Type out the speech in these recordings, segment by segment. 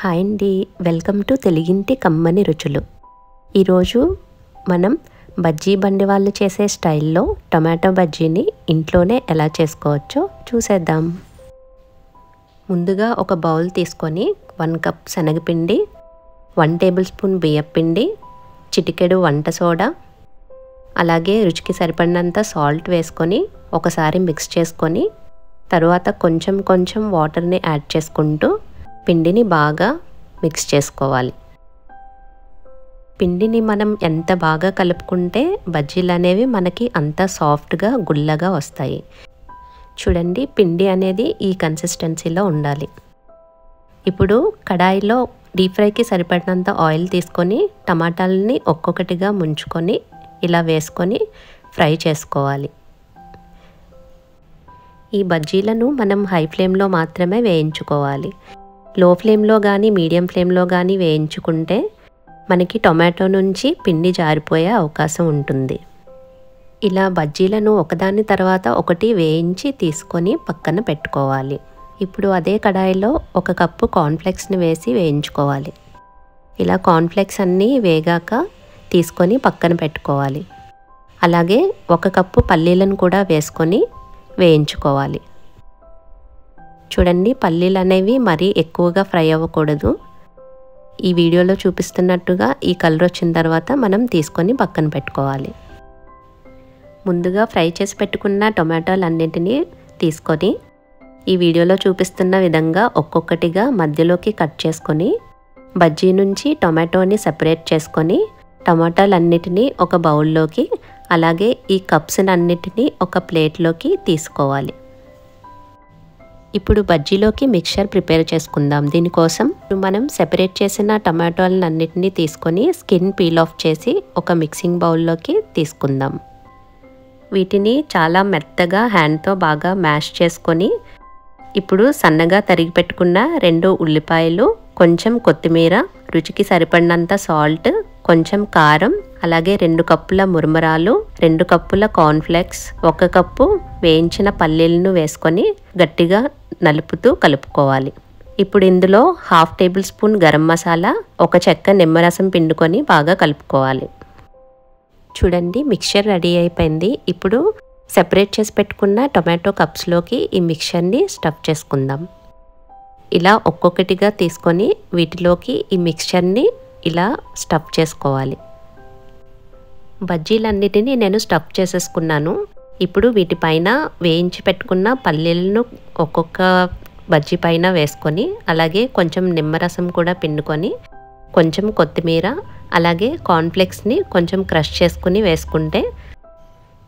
Hi అండి, welcome to తెలుగింటి కమ్మని రుచులు. ఈరోజు మనం బజ్జీ బండి వాళ్ళు చేసే స్టైల్లో టొమాటో బజ్జీని ఇంట్లోనే ఎలా చేసుకోవచ్చో చూసేద్దాం. ముందుగా ఒక బౌల్ తీసుకొని 1 కప్ శనగపిండి, 1 టేబుల్ స్పూన్ బియ్యపిండి, చిటికెడు వంట సోడా, అలాగే రుచికి సరిపడినంత సాల్ట్ వేసుకొని ఒకసారి మిక్స్ చేసుకొని తర్వాత కొంచెం కొంచెం వాటర్ని యాడ్ చేసుకుంటూ పిండిని బాగా మిక్స్ చేసుకోవాలి. పిండిని మనం ఎంత బాగా కలుపుకుంటే బజ్జీలు అనేవి మనకి అంత సాఫ్ట్గా గుల్లగా వస్తాయి. చూడండి, పిండి అనేది ఈ కన్సిస్టెన్సీలో ఉండాలి. ఇప్పుడు కడాయిలో డీప్ ఫ్రైకి సరిపడినంత ఆయిల్ తీసుకొని టమాటాలని ఒక్కొక్కటిగా ముంచుకొని ఇలా వేసుకొని ఫ్రై చేసుకోవాలి. ఈ బజ్జీలను మనం హై ఫ్లేమ్లో మాత్రమే వేయించుకోవాలి. లో ఫ్లేమ్లో కానీ మీడియం ఫ్లేమ్లో కానీ వేయించుకుంటే మనకి టొమాటో నుంచి పిండి జారిపోయే అవకాశం ఉంటుంది. ఇలా బజ్జీలను ఒకదాని తర్వాత ఒకటి వేయించి తీసుకొని పక్కన పెట్టుకోవాలి. ఇప్పుడు అదే కడాయిలో 1 కప్పు కార్న్ఫ్లెక్స్ని వేసి వేయించుకోవాలి. ఇలా కార్న్ఫ్లెక్స్ అన్నీ వేగాక తీసుకొని పక్కన పెట్టుకోవాలి. అలాగే 1 కప్పు పల్లీలను కూడా వేసుకొని వేయించుకోవాలి. చూడండి, పల్లీలు అనేవి మరీ ఎక్కువగా ఫ్రై అవ్వకూడదు. ఈ వీడియోలో చూపిస్తున్నట్టుగా ఈ కలర్ వచ్చిన తర్వాత మనం తీసుకొని పక్కన పెట్టుకోవాలి. ముందుగా ఫ్రై చేసి పెట్టుకున్న టొమాటోలన్నింటినీ తీసుకొని ఈ వీడియోలో చూపిస్తున్న విధంగా ఒక్కొక్కటిగా మధ్యలోకి కట్ చేసుకొని బజ్జీ నుంచి టొమాటోని సెపరేట్ చేసుకొని టమాటాలన్నిటినీ ఒక బౌల్లోకి, అలాగే ఈ కప్స్ అన్నిటినీ ఒక ప్లేట్లోకి తీసుకోవాలి. ఇప్పుడు బజ్జీలోకి మిక్చర్ ప్రిపేర్ చేసుకుందాం. దీనికోసం మనం సెపరేట్ చేసిన టమాటోలన్నిటినీ తీసుకొని స్కిన్ పీల్ ఆఫ్ చేసి ఒక మిక్సింగ్ బౌల్లోకి తీసుకుందాం. వీటిని చాలా మెత్తగా హ్యాండ్తో బాగా మ్యాష్ చేసుకొని ఇప్పుడు సన్నగా తరిగి పెట్టుకున్న 2 ఉల్లిపాయలు, కొంచెం కొత్తిమీర, రుచికి సరిపడినంత సాల్ట్, కొంచెం కారం, అలాగే 2 కప్పుల మురమరాలు, 2 కప్పుల కార్న్ఫ్లెక్స్, 1 కప్పు వేయించిన పల్లీలను వేసుకొని గట్టిగా నలుపుతూ కలుపుకోవాలి. ఇప్పుడు ఇందులో 1/2 టేబుల్ స్పూన్ గరం మసాలా, 1 చెక్క నిమ్మరసం పిండుకొని బాగా కలుపుకోవాలి. చూడండి, మిక్చర్ రెడీ అయిపోయింది. ఇప్పుడు సెపరేట్ చేసి పెట్టుకున్న టొమాటో కప్స్లోకి ఈ మిక్చర్ని స్టఫ్ చేసుకుందాం. ఇలా ఒక్కొక్కటిగా తీసుకొని వీటిలోకి ఈ మిక్చర్ని ఇలా స్టఫ్ చేసుకోవాలి. బజ్జీలన్నిటినీ నేను స్టఫ్ చేసేసుకున్నాను. ఇప్పుడు వీటిపైన వేయించి పెట్టుకున్న పల్లీలను ఒక్కొక్క బజ్జీ పైన వేసుకొని, అలాగే కొంచెం నిమ్మరసం కూడా పిండుకొని, కొంచెం కొత్తిమీర, అలాగే కార్న్ఫ్లెక్స్ని కొంచెం క్రష్ చేసుకుని వేసుకుంటే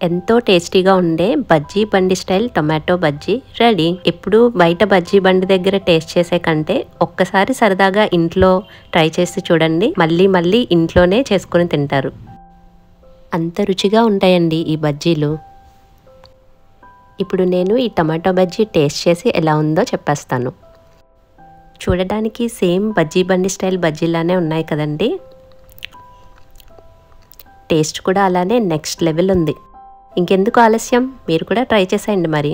ఎంతో టేస్టీగా ఉండే బజ్జీ బండి స్టైల్ టొమాటో బజ్జీ రెడీ. ఇప్పుడు బయట బజ్జీ బండి దగ్గర టేస్ట్ చేసే కంటే ఒక్కసారి సరదాగా ఇంట్లో ట్రై చేసి చూడండి. మళ్ళీ మళ్ళీ ఇంట్లోనే చేసుకొని తింటారు. అంత రుచిగా ఉంటాయండి ఈ బజ్జీలు. ఇప్పుడు నేను ఈ టమాటో బజ్జీ టేస్ట్ చేసి ఎలా ఉందో చెప్పేస్తాను. చూడడానికి సేమ్ బజ్జీ బండి స్టైల్ బజ్జీలానే ఉన్నాయి కదండి. టేస్ట్ కూడా అలానే నెక్స్ట్ లెవెల్ ఉంది. ఇంకెందుకు ఆలస్యం, మీరు కూడా ట్రై చేసేయండి మరి.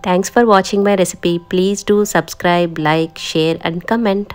Thanks for watching my recipe. Please do subscribe, like, share and comment.